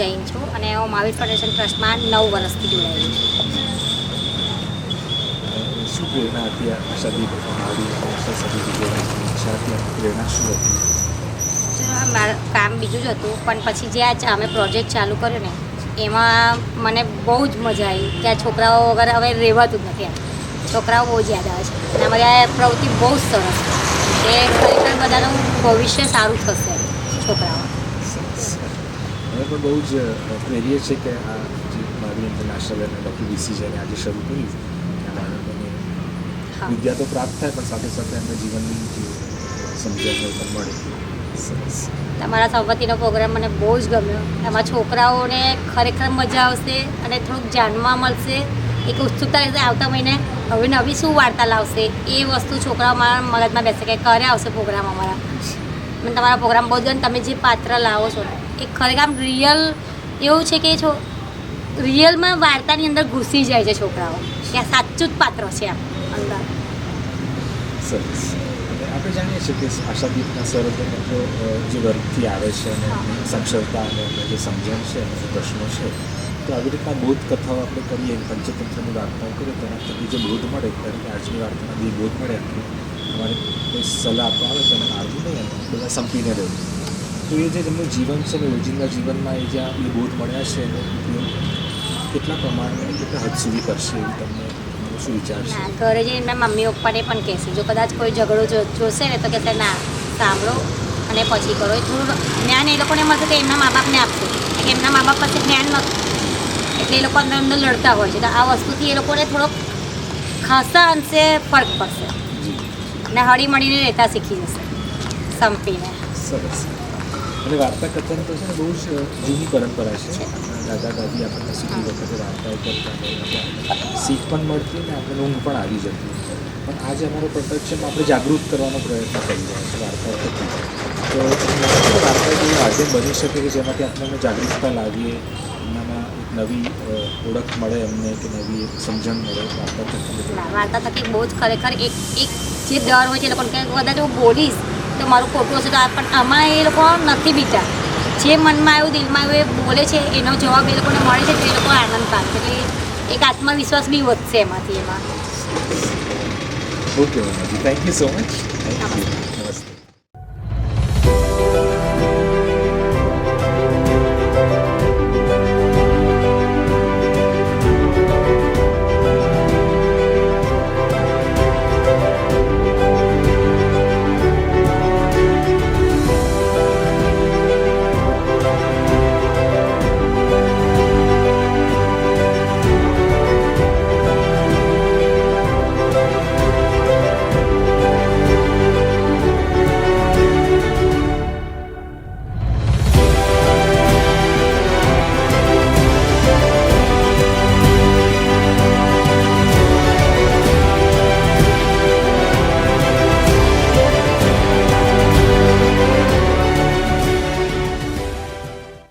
જૈન છું અને હું મહાવીર ફાઉન્ડેશન ટ્રસ્ટમાં 9 વર્ષથી જોડાયેલી છું. શું પ્રેરણા હતી આશાદીપ ઈચ્છા હતી પ્રેરણા શું હતી? મારું કામ બીજું જ હતું, પણ પછી જે અમે પ્રોજેક્ટ ચાલુ કર્યો ને એમાં મને બહુ જ મજા આવી કે આ છોકરાઓ વગર હવે રહેવાતું જ નથી. એમ છોકરાઓ બહુ જ યાદ આવે છે અને અમારી આ પ્રવૃત્તિ બહુ જ સરસ છે કે ખરેખર બધાનું ભવિષ્ય સારું થશે છોકરાઓ. અમે પણ બહુ જ પ્રેરીએ છે કે આ જે મારી ઇન્ટરનેશનલ અને ડૉક્ટર વીસી જેને આજે શરૂ કર્યું ત્યાં બાળકોને વિદ્યા તો પ્રાપ્ત થાય પણ સાથે સાથે એમને જીવનની જે સમજણ પણ મળે. સરસ. તમારા સંપત્તિનો પ્રોગ્રામ મને બહુ જ ગમ્યો. એમાં છોકરાઓને ખરેખર મજા આવશે અને થોડુંક જાણવા મળશે. એક ઉત્સુકતા રહેશે આવતા મહિને હવે નવી શું વાર્તા લાવશે એ વસ્તુ છોકરાઓ મારા મગજમાં બેસે કે ક્યારે આવશે પ્રોગ્રામ અમારા. મને તમારા પ્રોગ્રામ બહુ જ ગમે. તમે જે પાત્ર લાવો છો ને એ ખરેખર આમ રિયલ એવું છે કે રિયલમાં વાર્તાની અંદર ઘૂસી જાય છે છોકરાઓ કે આ સાચું જ પાત્ર છે આમ અંદર. સરસ. અને આપણે જાણીએ છીએ કે આશાદીપના સરહદો તો જે વર્ગથી આવે છે અને સાક્ષરતા અને જે સમજણ છે અને પ્રશ્નો છે તો આવી રીતના બોધ કથાઓ આપણે કરીએ પંચતંત્રની વાર્તાઓ કરીએ તેના થકી જે બોધ મળે તરીકે આજની વાર્તાના જે બોધ મળે આપણે અમારે કોઈ સલાહ આપવા આવે તો એને મારવું નહીં અને બધા સંપીને રહેવું. તો એ જે તેમનું જીવન છે ને રોજિંદા જીવનમાં એ જ્યાં એ બોધ મળ્યા છે એનો ઉપયોગ કેટલા પ્રમાણમાં કેટલા હદ સુધી કરશે એવું તમને શું વિચાર છે? ના, ઘરે જઈને એમના મમ્મી પપ્પાને પણ કહેશે. જો કદાચ કોઈ ઝઘડો જોશે ને તો કહેશે ના સાંભળો અને પછી કરો. એ થોડું જ્ઞાન એ લોકોને મળશે તો એમના મા બાપને આપશે કે એમના મા બાપ પાસે જ્ઞાન નથી એટલે એ લોકો અંદર અંદર લડતા હોય છે. તો આ વસ્તુથી એ લોકોને થોડોક ખાસા અંશે ફરક પડશે અને હળીમળીને રહેતા શીખી જશે સંપીને. સરસ. અને વાર્તા કથન તો છે ને બહુ જ જૂની પરંપરા છે. આપણા દાદા દાદી આપણને સુધી વખતે વાર્તાઓ કરતા શીખ પણ મળતી ને આપણને ઊંઘ પણ આવી જતી. પણ આજે અમારો પ્રોટેક્શન આપણે જાગૃત કરવાનો પ્રયત્ન કરી રહ્યા છીએ વાર્તાઓ થકી. તો વાર્તા જેવું માધ્યમ બની શકે કે જેમાંથી આપણે જાગૃતતા લાવીએ એમનામાં એક નવી ઓળખ મળે એમને કે નવી એક સમજણ મળે વાર્તા થકી. વાર્તા થકી બહુ જ ખરેખર એક જે ડર હોય છે એ લોકોને કે કદાચ હું બોલીશ તો મારું ખોટું હશે તો પણ આમાં એ લોકો નથી બીતા. જે મનમાં આવ્યું દિલમાં આવ્યું એ બોલે છે એનો જવાબ એ લોકોને મળે છે તો એ લોકો આનંદ પામશે. એટલે એક આત્મવિશ્વાસ બી વધશે એમાંથી એમાં. Okay, thank you so much. Thank you.